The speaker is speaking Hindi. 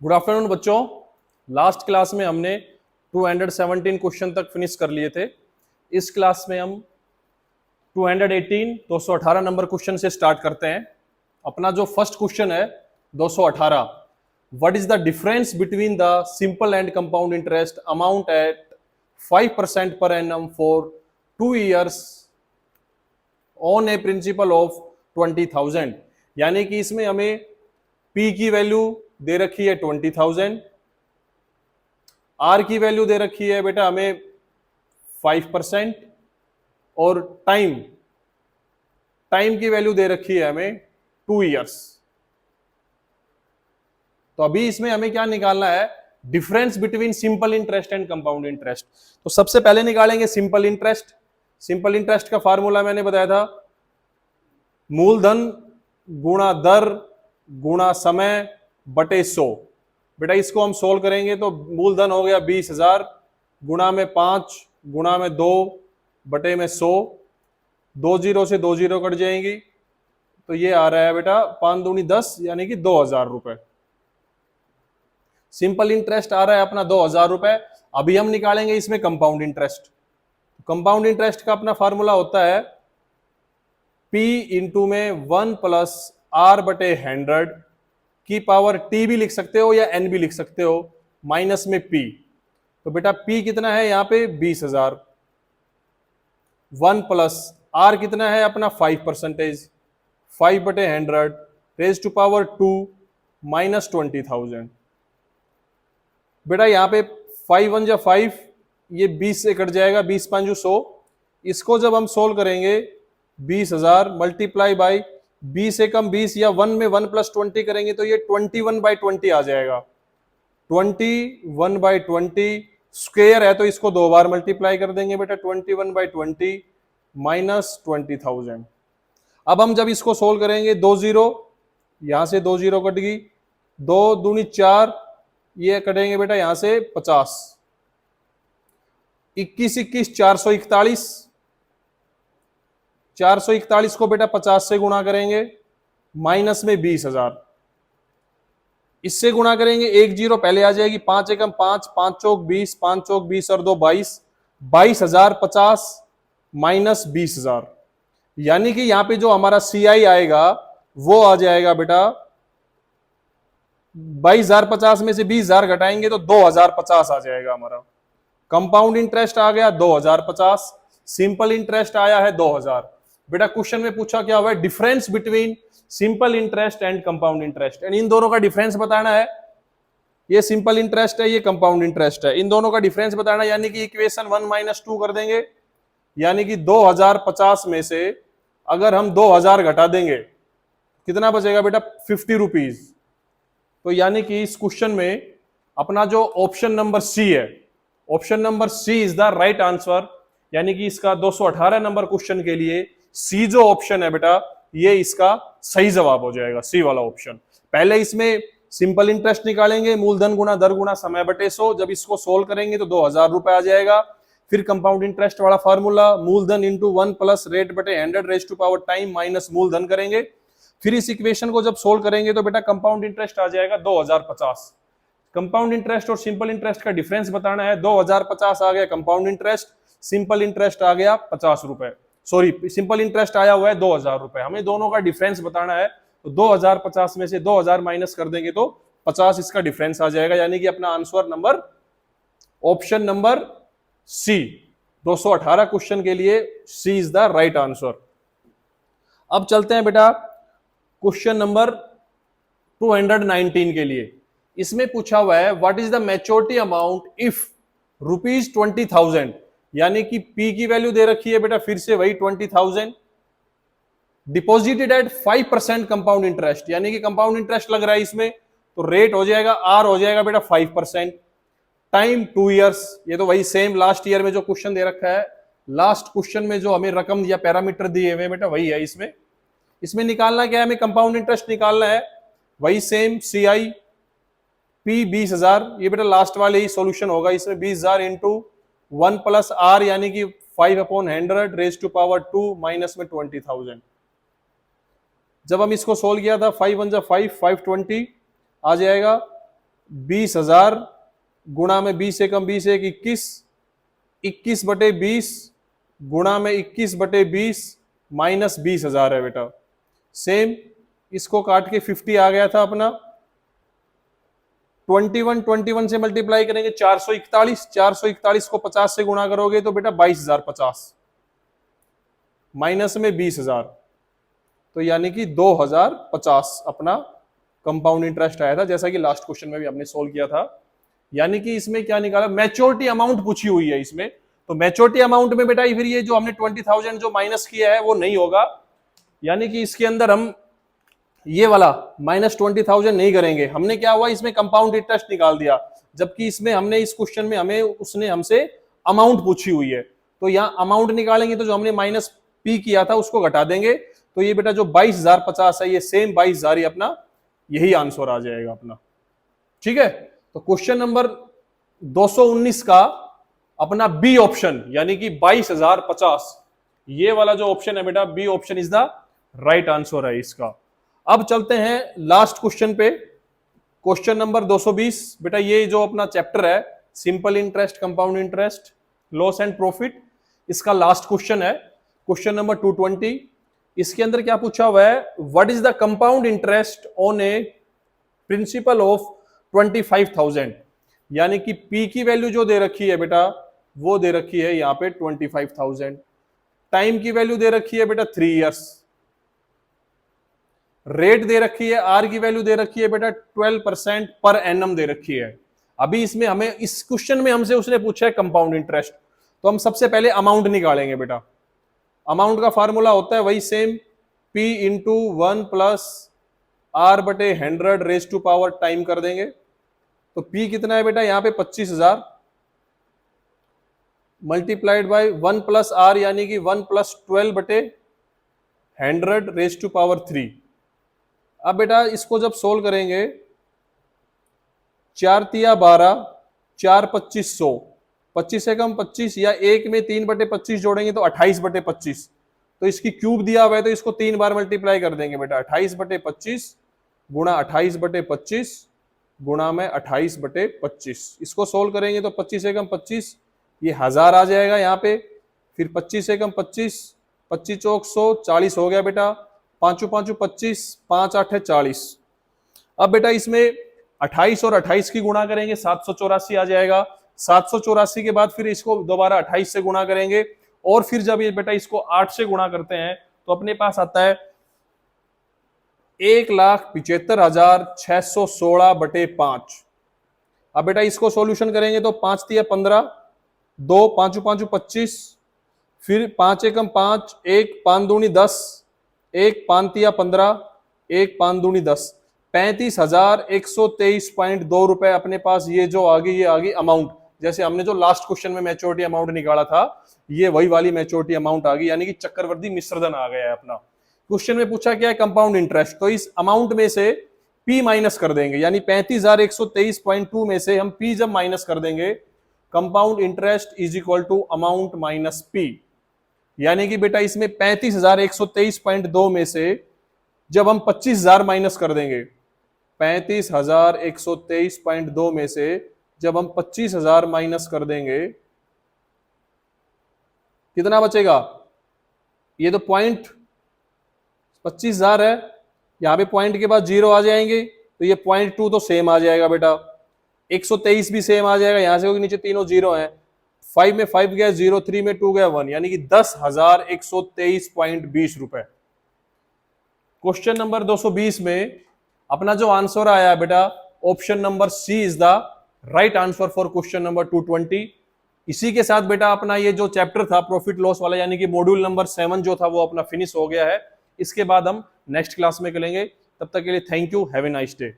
गुड आफ्टरनून बच्चों। लास्ट क्लास में हमने 217 क्वेश्चन तक फिनिश कर लिए थे। इस क्लास में हम 218 नंबर क्वेश्चन से स्टार्ट करते हैं। अपना जो फर्स्ट क्वेश्चन है 218, what is the difference between the simple and compound interest amount at 5% per annum for 2 years on a principal of 20,000। यानी कि इसमें हमें P की वैल्यू दे रखी है 20,000, R की वैल्यू दे रखी है बेटा हमें 5% और टाइम की वैल्यू दे रखी है हमें 2 years। तो अभी इसमें हमें क्या निकालना है, difference between simple interest and compound interest. तो सबसे पहले निकालेंगे सिंपल इंटरेस्ट। सिंपल इंटरेस्ट का फार्मूला मैंने बताया था, मूलधन गुणा दर गुणा समय बटे 100। बेटा इसको हम सोल्व करेंगे तो मूलधन हो गया 20,000 गुणा में 5 गुणा में 2 बटे में 100। 2 जीरो से 2 जीरो कट जाएंगी तो ये आ रहा है बेटा 5 दूनी 10 यानी कि 2,000 रुपए। सिंपल इंटरेस्ट आ रहा है अपना 2,000 रुपए। अभी हम निकालेंगे इसमें कंपाउंड इंटरेस्ट। कंपाउंड इंटरेस्ट का अपना फार्मूला होता है P इंटू में 1 प्लस R बटे 100 की पावर T भी लिख सकते हो या N भी लिख सकते हो, माइनस में P। तो बेटा P कितना है यहाँ पे 20,000, 1 प्लस R कितना है अपना 5%, 5 बटे 100 रेज टू पावर 2 माइनस 20,000। बेटा यहाँ पे 5 1 जा 5, ये 20 से कट जाएगा, 20 5 100। इसको जब हम सोल्व करेंगे 20,000 मल्टीप्लाई बाई 20 एकम 20 या 1 में 1 प्लस 20 करेंगे तो ये 21/20 आ जाएगा। 21/20 स्क्वायर है तो इसको 2 बार मल्टीप्लाई कर देंगे बेटा, 21/20 माइनस 20,000। अब हम जब इसको सोल्व करेंगे 2 जीरो, यहां से 2 जीरो कट गई, 2 दूनी 4, ये कटेंगे बेटा यहां से 50, 21 21 441, 441 को बेटा 50 से गुणा करेंगे, माइनस में 20,000, इससे गुणा करेंगे 1 जीरो पहले आ जाएगी, 5 एकम 5, 5 चौक 20, 5 चौक 20 और 2 22, 22,050 माइनस 20,000। यानी कि यहां पे जो हमारा CI आएगा वो आ जाएगा बेटा 22,050 में से 20,000 घटाएंगे तो 2,050 आ जाएगा हमारा। कंपाउंड इंटरेस्ट आ गया 2,050, सिंपल इंटरेस्ट आया है 2,000। बेटा क्वेश्चन में पूछा क्या हुआ है, difference between simple interest and compound interest, and in दोनों का डिफरेंस बताना है। ये सिंपल इंटरेस्ट है, ये कंपाउंड इंटरेस्ट है, इन दोनों का डिफरेंस बताना है। यानी कि इक्वेशन 1 माइनस 2 कर देंगे, यानी कि 2,050 में से अगर हम 2,000 घटा देंगे कितना बचेगा बेटा 50 रुपीज। तो यानी कि इस क्वेश्चन में अपना जो ऑप्शन नंबर सी है, option number C is the right answer. यानी कि इसका 218 नंबर क्वेश्चन के लिए सी जो ऑप्शन है बेटा ये इसका सही जवाब हो जाएगा, सी वाला ऑप्शन। पहले इसमें सिंपल इंटरेस्ट निकालेंगे, मूलधन गुणा दर गुणा समय बटे 100। जब इसको सोल्व करेंगे तो 2,000 रुपए आ जाएगा। फिर कंपाउंड इंटरेस्ट वाला फार्मूला, मूलधन इंटू 1 प्लस रेट बटे 100 raise to power time minus मूलधन करेंगे। फिर इस इक्वेशन को जब सोल्व करेंगे तो बेटा कंपाउंड इंटरेस्ट आ जाएगा 2,050। कंपाउंड इंटरेस्ट और सिंपल इंटरेस्ट का डिफरेंस बताना है। 2,050 आ गया कंपाउंड इंटरेस्ट, सिंपल इंटरेस्ट आ गया 50 रुपए, सॉरी सिंपल इंटरेस्ट आया हुआ है 2,000 रुपए। हमें दोनों का डिफरेंस बताना है तो 2,050 में से 2,000 माइनस कर देंगे तो 50 इसका डिफरेंस आ जाएगा। यानी कि अपना answer number option number C 218 question के लिए C is the right answer. अब चलते हैं बेटा क्वेश्चन नंबर 219 के लिए। इसमें पूछा हुआ है what is the maturity amount if ₹20,000। यानी कि P की वैल्यू दे रखी है बेटा फिर से वही 20,000, डिपॉजिटेड एट 5% कंपाउंड इंटरेस्ट। यानी कि कंपाउंड इंटरेस्ट लग रहा है इसमें, तो रेट हो जाएगा R हो जाएगा बेटा 5%, टाइम 2 years। ये तो वही सेम लास्ट ईयर में जो क्वेश्चन दे रखा है, लास्ट क्वेश्चन में जो हमें रकम या पैरामीटर दिए हुए बेटा वही है इसमें। इसमें निकालना क्या है, हमें कंपाउंड इंटरेस्ट निकालना है, वही सेम CI P 20,000, ये बेटा लास्ट वाले ही सॉल्यूशन होगा। इसमें 20,000 इंटू 1 प्लस R यानी कि 5/100 रेज टू पावर 2 माइनस में 20,000। जब हम इसको सोल्व किया था 5 1 जा 5, 520 आ जाएगा, 20,000 गुणा में 20 एकम 20 एक 21, 21/20 गुणा में 21/20 माइनस 20,000 है बेटा। सेम इसको काट के 50 आ गया था अपना। 21 से मल्टीप्लाई करेंगे 441, 441 को 50 से गुणा करोगे तो बेटा 22,050 माइनस में 20,000, तो यानी कि 2,050 अपना कंपाउंड इंटरेस्ट आया था, जैसा कि लास्ट क्वेश्चन में भी हमने सोल्व किया था। यानी कि इसमें क्या निकाला, मैच्योरिटी अमाउंट पूछी हुई है इसमें, तो मैच्योरिटी अमाउंट में बेटा फिर ये जो हमने 20,000 जो माइनस किया है वो नहीं होगा, यानी कि इसके अंदर हम ये वाला -20,000 नहीं करेंगे। हमने क्या हुआ, इसमें कंपाउंड इंटरेस्ट निकाल दिया, जबकि इसमें हमने इस क्वेश्चन में हमें उसने हमसे अमाउंट पूछी हुई है, तो यहाँ अमाउंट निकालेंगे तो जो हमने माइनस पी किया था उसको घटा देंगे, तो ये बेटा जो 22,050 है ये सेम 22,000 ही अपना यही आंसर आ जाएगा अपना। ठीक है, तो क्वेश्चन नंबर 219 का अपना बी ऑप्शन यानी कि 22,050 ये वाला जो ऑप्शन है बेटा B option is the right answer है इसका। अब चलते हैं लास्ट क्वेश्चन पे, क्वेश्चन नंबर 220। बेटा ये जो अपना चैप्टर है simple interest, compound interest, loss and profit, इसका लास्ट क्वेश्चन है क्वेश्चन नंबर 220। इसके अंदर क्या पूछा हुआ है, what is the compound interest on a principal of 25,000, यानी कि पी की वैल्यू जो दे रखी है बेटा वो दे रखी है यहाँ पे 25,000, टाइम की वैल्यू दे रखी है बेटा 3 इयर्स, रेट दे रखी है, आर की वैल्यू दे रखी है बेटा 12% पर एनम दे रखी है। अभी इसमें हमें इस क्वेश्चन में हमसे उसने पूछा है कंपाउंड इंटरेस्ट, तो हम सबसे पहले अमाउंट निकालेंगे बेटा। अमाउंट का फार्मूला होता है वही same, P into 1 plus R बटे 100 रेज टू पावर टाइम कर देंगे, तो P कितना है बेटा यहाँ पे 25,000 मल्टीप्लाइड बाय 1 प्लस R यानी कि 1 प्लस 12 बटे 100 रेज टू पावर 3। अब बेटा इसको जब सोल्व करेंगे 4 तिया 12, 4 25 100, 25 से कम 25 या 1 में 3/25 जोड़ेंगे तो 28/25, तो इसकी क्यूब दिया हुआ है तो इसको 3 बार मल्टीप्लाई कर देंगे बेटा, 28/25 गुणा 28/25 गुणा में 28/25, इसको सोल्व करेंगे तो 25 से कम 25 ये 1000 आ जाएगा यहाँ पे, फिर 25 से कम 25, 25 चौक 100, 40 हो गया बेटा, 5 5 25, 5 8 40। अब बेटा इसमें 28 और 28 की गुणा करेंगे 784 आ जाएगा, 784 के बाद फिर इसको दोबारा 28 से गुणा करेंगे, और फिर जब ये बेटा इसको 8 से गुणा करते हैं तो अपने पास आता है 1,75,616/5। अब बेटा इसको सॉल्यूशन करेंगे तो 5 तिया 15, 2 5 5 25, फिर 5 एकम 5, 1 5 दूनी 10, 1 5 तिया 15, 1 5 दूनी 10, 35,123.2 रुपए अपने पास ये जो आ गई, ये आ गई अमाउंट, जैसे हमने जो लास्ट क्वेश्चन में मैच्योरिटी अमाउंट निकाला था ये वही वाली मैच्योरिटी अमाउंट आ गई, यानी कि चक्रवर्ती मिश्रधन आ गया है अपना। क्वेश्चन में पूछा क्या है कंपाउंड इंटरेस्ट, तो इस अमाउंट में से P माइनस कर देंगे, यानी 35,123.2 में से हम P जब माइनस कर देंगे, compound interest is equal to amount minus P, यानी कि बेटा इसमें 35,123.2 में से जब हम 25,000 माइनस कर देंगे, 35,123.2 में से जब हम 25,000 माइनस कर देंगे कितना बचेगा, ये तो पॉइंट 25,000 है, यहां पे पॉइंट के बाद 0 आ जाएंगे, तो ये 0.2 तो सेम आ जाएगा बेटा, 123 भी सेम आ जाएगा, यहां से क्योंकि नीचे तीनों 0 हैं, 5 में 5 गया 0, 3 में 2 गया 1, यानी कि 10,123.20 रुपए। क्वेश्चन नंबर 220 में अपना जो आंसर आया है बेटा option number C is the right answer for question number 220। इसी के साथ बेटा अपना ये जो चैप्टर था प्रॉफिट लॉस वाला, यानी कि मॉड्यूल नंबर 7 जो था वो अपना फिनिश हो गया है। इसके बाद हम नेक्स्ट क्लास में करेंगे, तब तक के लिए thank you, have a nice day.